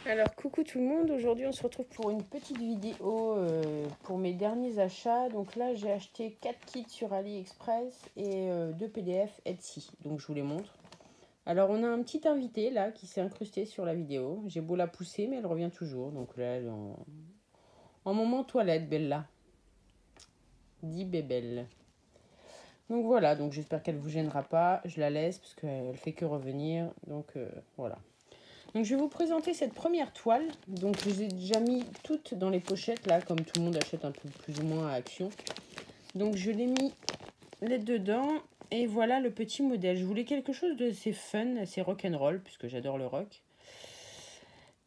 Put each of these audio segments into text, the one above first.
Alors coucou tout le monde, aujourd'hui on se retrouve pour une petite vidéo pour mes derniers achats. Donc là j'ai acheté 4 kits sur AliExpress et 2 PDF Etsy, donc je vous les montre. Alors on a un petit invité là qui s'est incrusté sur la vidéo, j'ai beau la pousser mais elle revient toujours. Donc là elle est en moment toilette, Bella, dit Bébelle. Donc voilà, donc j'espère qu'elle vous gênera pas, je la laisse parce qu'elle fait que revenir, donc voilà. Donc je vais vous présenter cette première toile. Donc je les ai déjà mis toutes dans les pochettes là, comme tout le monde achète un peu plus ou moins à Action. Donc je l'ai mis les dedans et voilà le petit modèle. Je voulais quelque chose d'assez fun, assez rock'n'roll puisque j'adore le rock.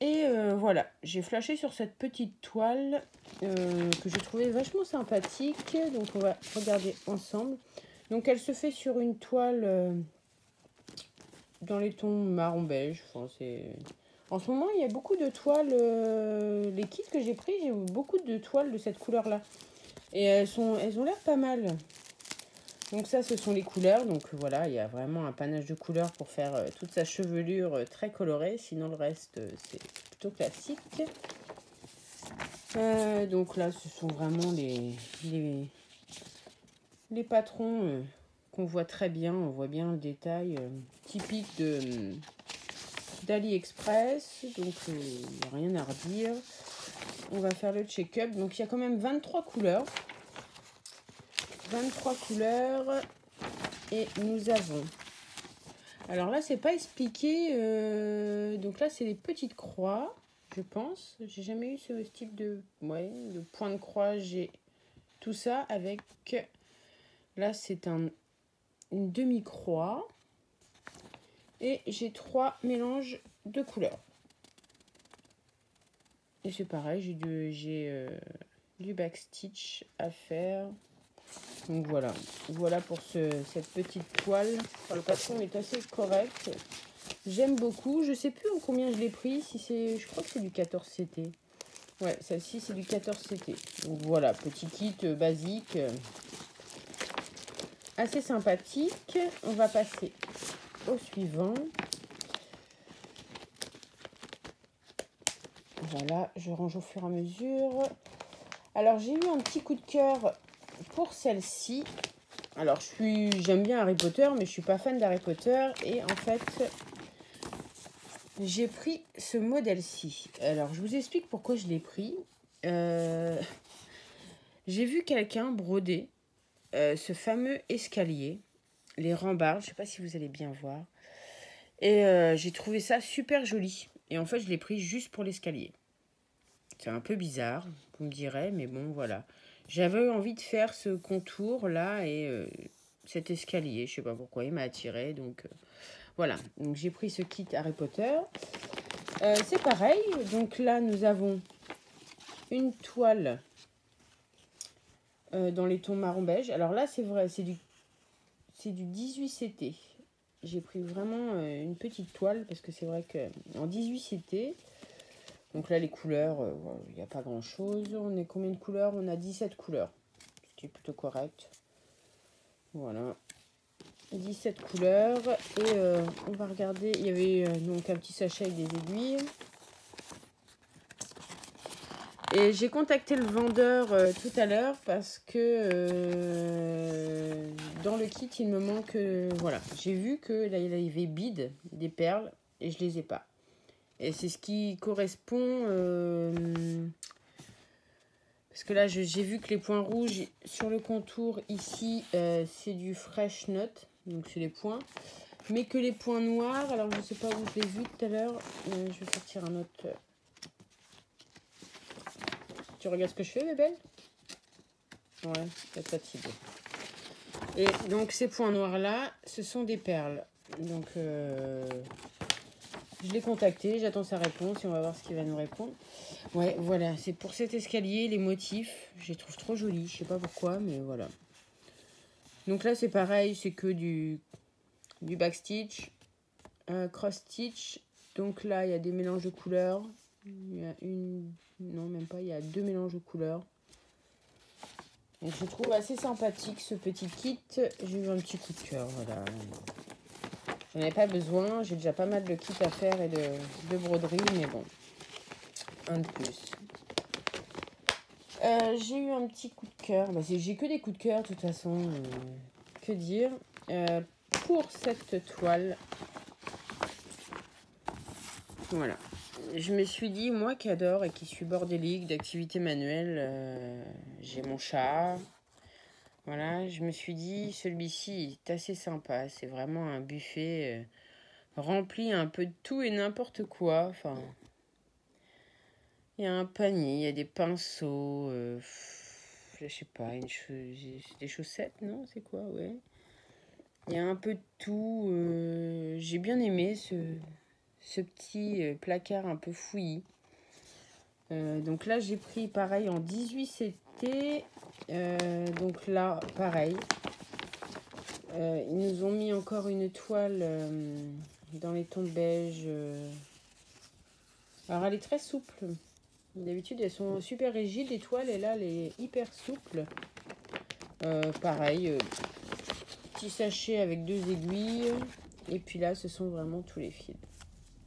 Et voilà, j'ai flashé sur cette petite toile que j'ai trouvée vachement sympathique. Donc on va regarder ensemble. Donc elle se fait sur une toile dans les tons marron beige. Enfin, en ce moment, il y a beaucoup de toiles. Les kits que j'ai pris, j'ai beaucoup de toiles de cette couleur-là. Et elles ont l'air pas mal. Donc ça, ce sont les couleurs. Donc voilà, il y a vraiment un panache de couleurs pour faire toute sa chevelure très colorée. Sinon, le reste, c'est plutôt classique. Donc là, ce sont vraiment les patrons qu'on voit très bien. On voit bien le détail typique d'AliExpress, donc il n'y a rien à redire. On va faire le check-up. Donc il y a quand même 23 couleurs. 23 couleurs. Et nous avons... Alors là, c'est pas expliqué. Donc là, c'est les petites croix, je pense. J'ai jamais eu ce type de... Ouais, de point de croix. J'ai tout ça avec... Là, c'est une demi-croix. Et j'ai 3 mélanges de couleurs. Et c'est pareil, j'ai du backstitch à faire. Donc voilà, voilà pour cette petite toile. Enfin, le patron est assez correct. J'aime beaucoup. Je sais plus en combien je l'ai pris. Si c'est, je crois que c'est du 14 CT. Ouais, celle-ci c'est du 14 CT. Donc voilà, petit kit basique, assez sympathique. On va passer au suivant. Voilà, je range au fur et à mesure. Alors j'ai eu un petit coup de cœur pour celle-ci. Alors j'aime bien Harry Potter, mais je suis pas fan d'Harry Potter. Et en fait, j'ai pris ce modèle-ci. Alors je vous explique pourquoi je l'ai pris. J'ai vu quelqu'un broder ce fameux escalier, les rambardes. Je sais pas si vous allez bien voir. Et j'ai trouvé ça super joli. Et en fait, je l'ai pris juste pour l'escalier. C'est un peu bizarre, vous me direz, mais bon, voilà. J'avais envie de faire ce contour-là et cet escalier. Je sais pas pourquoi, il m'a attiré. Donc voilà, donc j'ai pris ce kit Harry Potter. C'est pareil. Donc là, nous avons une toile dans les tons marron beige. Alors là, c'est vrai, c'est du 18 CT. J'ai pris vraiment une petite toile parce que c'est vrai qu'en 18 CT... Donc là, les couleurs, il n'y a pas grand-chose. On est combien de couleurs? On a 17 couleurs, ce qui est plutôt correct. Voilà. 17 couleurs. Et on va regarder. Il y avait donc un petit sachet avec des aiguilles. Et j'ai contacté le vendeur tout à l'heure parce que dans le kit, il me manque... voilà, j'ai vu que là, il y avait bide, des perles, et je les ai pas. Et c'est ce qui correspond... parce que là, j'ai vu que les points rouges sur le contour ici, c'est du fresh note. Donc, c'est les points. Mais que les points noirs, alors je ne sais pas où je l'ai vu tout à l'heure. Je vais sortir un autre. Tu regardes ce que je fais, bébé? Ouais, peut-être fatigué. Et donc, ces points noirs-là, ce sont des perles. Donc, je l'ai contacté, j'attends sa réponse et on va voir ce qu'il va nous répondre. Ouais, voilà, c'est pour cet escalier, les motifs, je les trouve trop jolis, je sais pas pourquoi, mais voilà. Donc là, c'est pareil, c'est que du backstitch, cross stitch. Donc là, il y a des mélanges de couleurs. Il y a non, même pas, il y a 2 mélanges de couleurs. Donc je trouve assez sympathique ce petit kit. J'ai eu un petit coup de cœur, voilà. J'en avais pas besoin, j'ai déjà pas mal de kits à faire et de broderie, mais bon. Un de plus. J'ai eu un petit coup de cœur. J'ai que des coups de cœur, de toute façon. Que dire pour cette toile. Voilà. Je me suis dit, moi qui adore et qui suis bordélique d'activités manuelles, j'ai mon chat. Voilà, je me suis dit, celui-ci est assez sympa. C'est vraiment un buffet rempli un peu de tout et n'importe quoi. Enfin, il y a un panier, il y a des pinceaux, je sais pas, c'est des chaussettes, non? C'est quoi, ouais. Il y a un peu de tout. J'ai bien aimé ce petit placard un peu fouillis. Donc là, j'ai pris pareil en 18 CT. Donc là, pareil. Ils nous ont mis encore une toile dans les tons beige. Alors, elle est très souple. D'habitude, elles sont super rigides, les toiles, et là, elle est hyper souple. Pareil, petit sachet avec 2 aiguilles. Et puis là, ce sont vraiment tous les fils.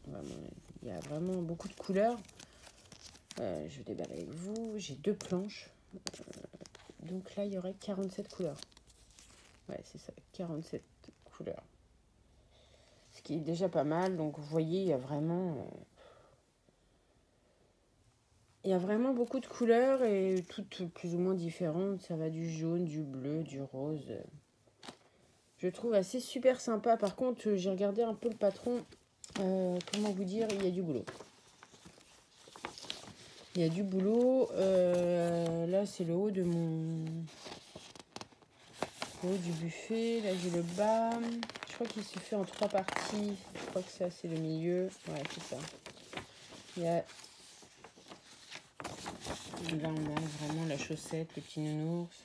Vraiment, il y a vraiment beaucoup de couleurs. Je déballe avec vous. J'ai 2 planches. Donc là, il y aurait 47 couleurs. Ouais, c'est ça, 47 couleurs. Ce qui est déjà pas mal. Donc, vous voyez, il y a vraiment beaucoup de couleurs et toutes plus ou moins différentes. Ça va du jaune, du bleu, du rose. Je trouve assez super sympa. Par contre, j'ai regardé un peu le patron. Comment vous dire, il y a du boulot. Il y a du boulot. Là, c'est le haut de le haut du buffet. Là, j'ai le bas. Je crois qu'il se fait en 3 parties. Je crois que ça, c'est le milieu. Ouais, c'est ça. Il y a... Là, on a vraiment la chaussette, les petits nounours.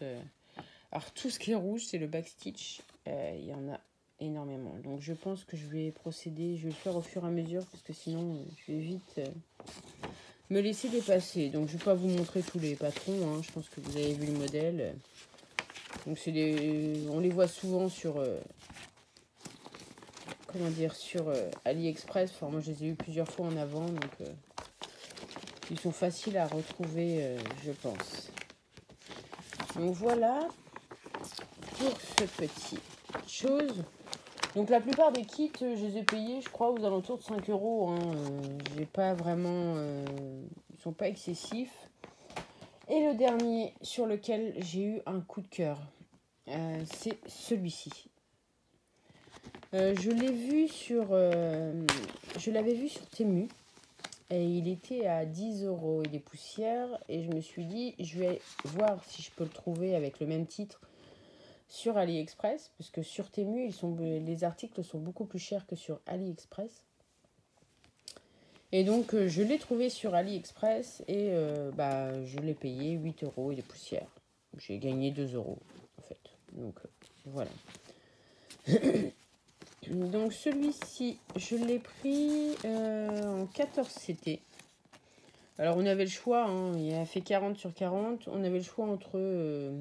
Alors, tout ce qui est rouge, c'est le backstitch. Il y en a énormément. Donc, je pense que je vais procéder. Je vais le faire au fur et à mesure parce que sinon, je vais vite me laisser dépasser. Donc, je ne vais pas vous montrer tous les patrons. Hein. Je pense que vous avez vu le modèle. Donc, on les voit souvent sur... sur AliExpress. Enfin, moi, je les ai eu plusieurs fois en avant. Donc, ils sont faciles à retrouver, je pense. Donc, voilà pour ce petit chose. Donc la plupart des kits, je les ai payés, je crois, aux alentours de 5 euros. Hein. J'ai pas vraiment... ils sont pas excessifs. Et le dernier sur lequel j'ai eu un coup de cœur, c'est celui-ci. Je l'avais vu sur Temu. Et il était à 10 euros et des poussières. Et je me suis dit, je vais voir si je peux le trouver avec le même titre sur AliExpress, parce que sur Temu, les articles sont beaucoup plus chers que sur AliExpress. Et donc, je l'ai trouvé sur AliExpress et je l'ai payé 8 euros et des poussières. J'ai gagné 2 euros, en fait. Donc, voilà. Donc, celui-ci, je l'ai pris en 14 CT. Alors, on avait le choix, hein, il a fait 40 sur 40. On avait le choix entre...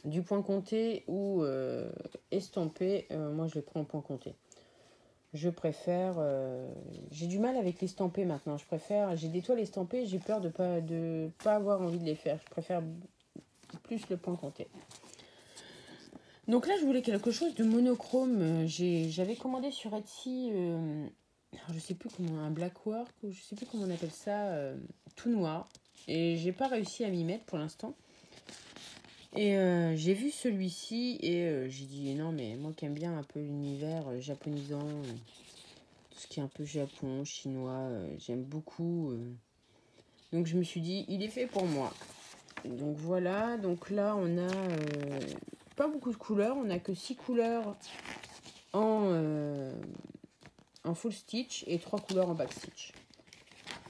du point compté ou estampé. Moi, je le prends en point compté. Je préfère... j'ai du mal avec l'estampé maintenant. J'ai des toiles estampées, j'ai peur de pas avoir envie de les faire. Je préfère plus le point compté. Donc là, je voulais quelque chose de monochrome. J'avais commandé sur Etsy, alors je sais plus comment, un blackwork, ou je sais plus comment on appelle ça, tout noir. Et j'ai pas réussi à m'y mettre pour l'instant. Et j'ai vu celui-ci et j'ai dit non, mais moi qui aime bien un peu l'univers japonisant, tout ce qui est un peu Japon, chinois, j'aime beaucoup. Donc je me suis dit, il est fait pour moi. Donc voilà, donc là on a pas beaucoup de couleurs, on a que 6 couleurs en full stitch et 3 couleurs en back stitch.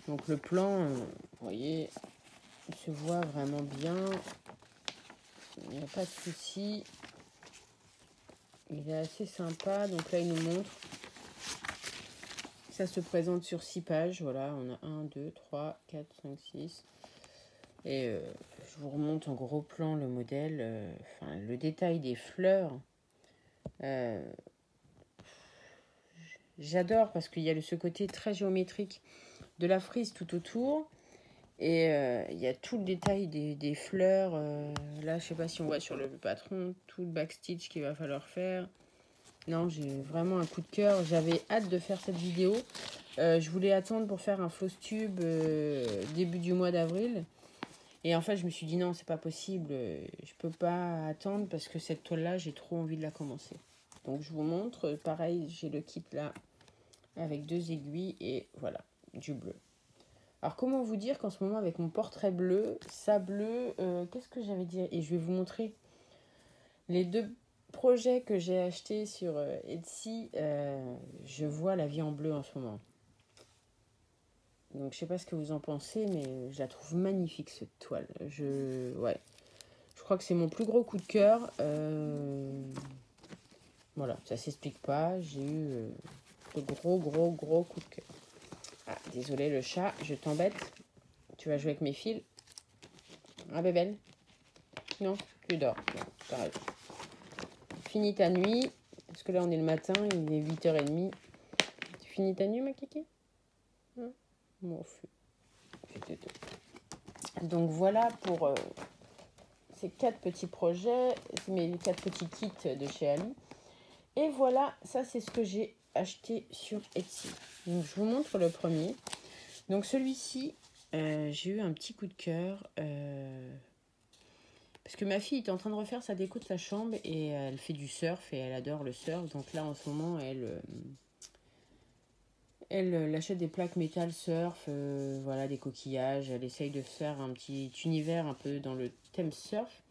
Donc le plan, vous voyez, il se voit vraiment bien. Il n'y a pas de souci. Il est assez sympa. Donc là, il nous montre. Ça se présente sur 6 pages. Voilà, on a 1, 2, 3, 4, 5, 6. Et je vous remonte en gros plan le modèle. Le détail des fleurs. J'adore parce qu'il y a ce côté très géométrique de la frise tout autour. Et il y a tout le détail des fleurs. Là, je sais pas si on voit sur le patron tout le backstitch qu'il va falloir faire. Non, j'ai vraiment un coup de cœur. J'avais hâte de faire cette vidéo. Je voulais attendre pour faire un floss tube début du mois d'avril. Et en fait, je me suis dit non, c'est pas possible. Je peux pas attendre parce que cette toile-là, j'ai trop envie de la commencer. Donc, je vous montre. Pareil, j'ai le kit là avec 2 aiguilles et voilà, du bleu. Alors, comment vous dire qu'en ce moment, avec mon portrait bleu, ça bleu, qu'est-ce que j'avais dit? Et je vais vous montrer les 2 projets que j'ai achetés sur Etsy. Je vois la vie en bleu en ce moment. Donc, je sais pas ce que vous en pensez, mais je la trouve magnifique, cette toile. Ouais. Je crois que c'est mon plus gros coup de cœur. Voilà, ça s'explique pas. J'ai eu de gros coup de cœur. Ah, désolé le chat, je t'embête. Tu vas jouer avec mes fils. Ah, bébelle. Non, tu dors. Non, t'arrêtes. Finis ta nuit. Parce que là, on est le matin, il est 8h30. Tu finis ta nuit, ma kiki? Hein? Bon, donc voilà pour ces 4 petits projets, mes 4 petits kits de chez Ali. Et voilà, ça c'est ce que j'ai acheté sur Etsy. Donc je vous montre le premier. Donc celui-ci, j'ai eu un petit coup de cœur. Parce que ma fille est en train de refaire sa déco de sa chambre et elle fait du surf et elle adore le surf. Donc là en ce moment, elle achète des plaques métal surf, voilà, des coquillages. Elle essaye de faire un petit univers un peu dans le thème surf.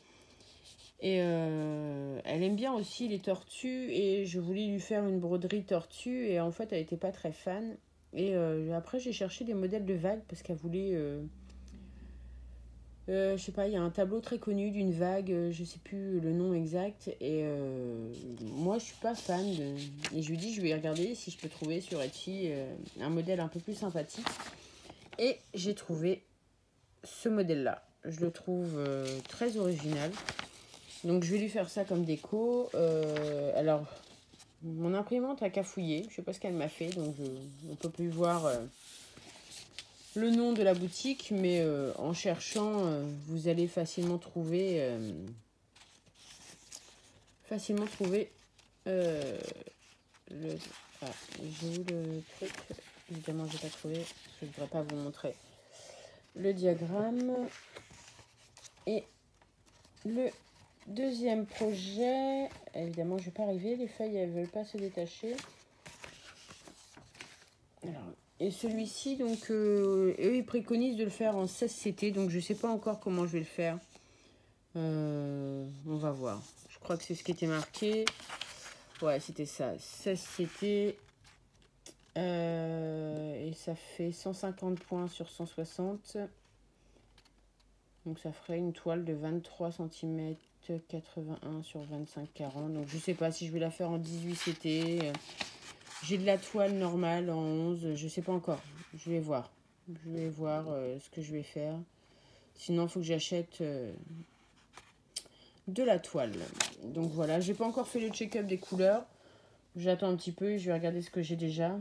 Et elle aime bien aussi les tortues et je voulais lui faire une broderie tortue et en fait elle n'était pas très fan. Et après j'ai cherché des modèles de vagues parce qu'elle voulait... je sais pas, il y a un tableau très connu d'une vague, je sais plus le nom exact. Et moi je suis pas fan de... Et je lui dis je vais regarder si je peux trouver sur Etsy un modèle un peu plus sympathique. Et j'ai trouvé ce modèle là. Je le trouve très original. Donc je vais lui faire ça comme déco. Alors, mon imprimante a cafouillé. Je sais pas ce qu'elle m'a fait. Donc on peut plus voir le nom de la boutique. Mais en cherchant, vous allez facilement trouver... le... Ah, j'ai eu le truc. Évidemment, j'ai pas trouvé. Je ne voudrais pas vous montrer le diagramme. Et le deuxième projet, évidemment, je vais pas arriver, les feuilles, elles veulent pas se détacher. Alors, et celui-ci, donc, eux, ils préconisent de le faire en 16CT, donc je sais pas encore comment je vais le faire. On va voir. Je crois que c'est ce qui était marqué. Ouais, c'était ça, 16CT. Et ça fait 150 points sur 160. Donc ça ferait une toile de 23 cm 81 sur 25-40. Donc je sais pas si je vais la faire en 18CT. J'ai de la toile normale en 11. Je sais pas encore. Je vais voir. Je vais voir ce que je vais faire. Sinon, il faut que j'achète de la toile. Donc voilà. J'ai pas encore fait le check-up des couleurs. J'attends un petit peu. Je vais regarder ce que j'ai déjà.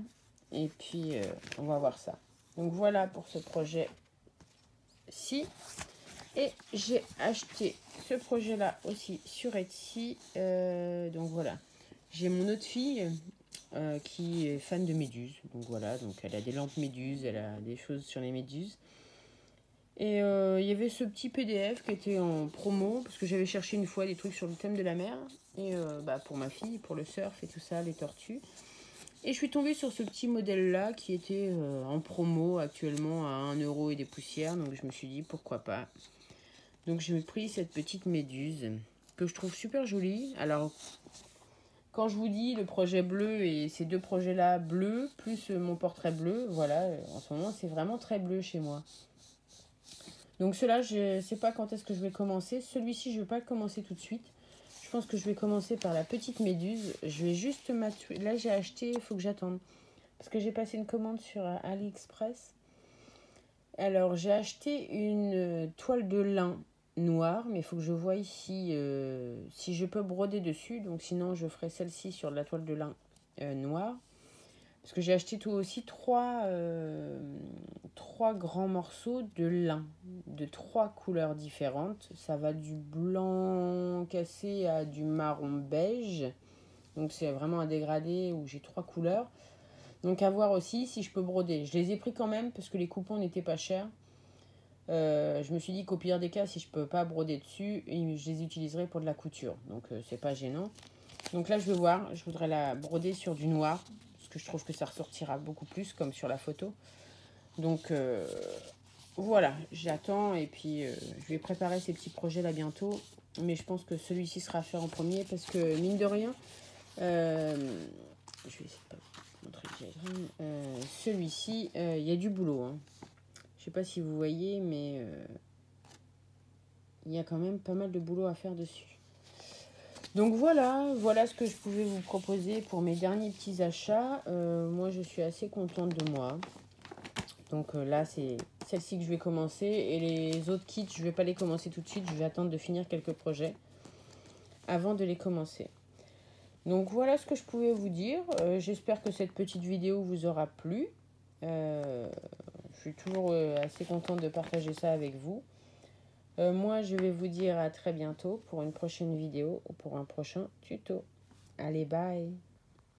Et puis, on va voir ça. Donc voilà pour ce projet-ci. Et j'ai acheté ce projet-là aussi sur Etsy. Donc voilà. J'ai mon autre fille qui est fan de méduses. Donc voilà, donc elle a des lampes méduses, elle a des choses sur les méduses. Et il y avait ce petit PDF qui était en promo, parce que j'avais cherché une fois des trucs sur le thème de la mer. Et pour ma fille, pour le surf et tout ça, les tortues. Et je suis tombée sur ce petit modèle-là qui était en promo actuellement à 1 € et des poussières. Donc je me suis dit, pourquoi pas. Donc j'ai pris cette petite méduse que je trouve super jolie. Alors, quand je vous dis le projet bleu et ces 2 projets-là bleus, plus mon portrait bleu, voilà, en ce moment c'est vraiment très bleu chez moi. Donc ceux-là, je ne sais pas quand est-ce que je vais commencer. Celui-ci, je ne vais pas le commencer tout de suite. Je pense que je vais commencer par la petite méduse. Je vais juste m'attuer. Là, j'ai acheté, il faut que j'attende. Parce que j'ai passé une commande sur AliExpress. Alors, j'ai acheté une toile de lin noire, mais il faut que je voie ici si je peux broder dessus. Donc sinon, je ferai celle-ci sur la toile de lin noire. Parce que j'ai acheté tout aussi trois grands morceaux de lin de 3 couleurs différentes. Ça va du blanc cassé à du marron beige. Donc c'est vraiment un dégradé où j'ai 3 couleurs. Donc à voir aussi si je peux broder. Je les ai pris quand même parce que les coupons n'étaient pas chers. Je me suis dit qu'au pire des cas, si je peux pas broder dessus, je les utiliserai pour de la couture. Donc c'est pas gênant. Donc là je vais voir. Je voudrais la broder sur du noir. Parce que je trouve que ça ressortira beaucoup plus comme sur la photo. Donc voilà, j'attends et puis je vais préparer ces petits projets là bientôt. Mais je pense que celui-ci sera fait en premier parce que mine de rien, je vais essayer de pas montrer le diagramme. Celui-ci, il y a du boulot. Hein. Je sais pas si vous voyez, mais il y a quand même pas mal de boulot à faire dessus. Donc voilà ce que je pouvais vous proposer pour mes derniers petits achats. Moi, je suis assez contente de moi. Donc là, c'est celle-ci que je vais commencer. Et les autres kits, je ne vais pas les commencer tout de suite. Je vais attendre de finir quelques projets avant de les commencer. Donc voilà ce que je pouvais vous dire. J'espère que cette petite vidéo vous aura plu. Je suis toujours assez contente de partager ça avec vous. Moi, je vais vous dire à très bientôt pour une prochaine vidéo ou pour un prochain tuto. Allez, bye!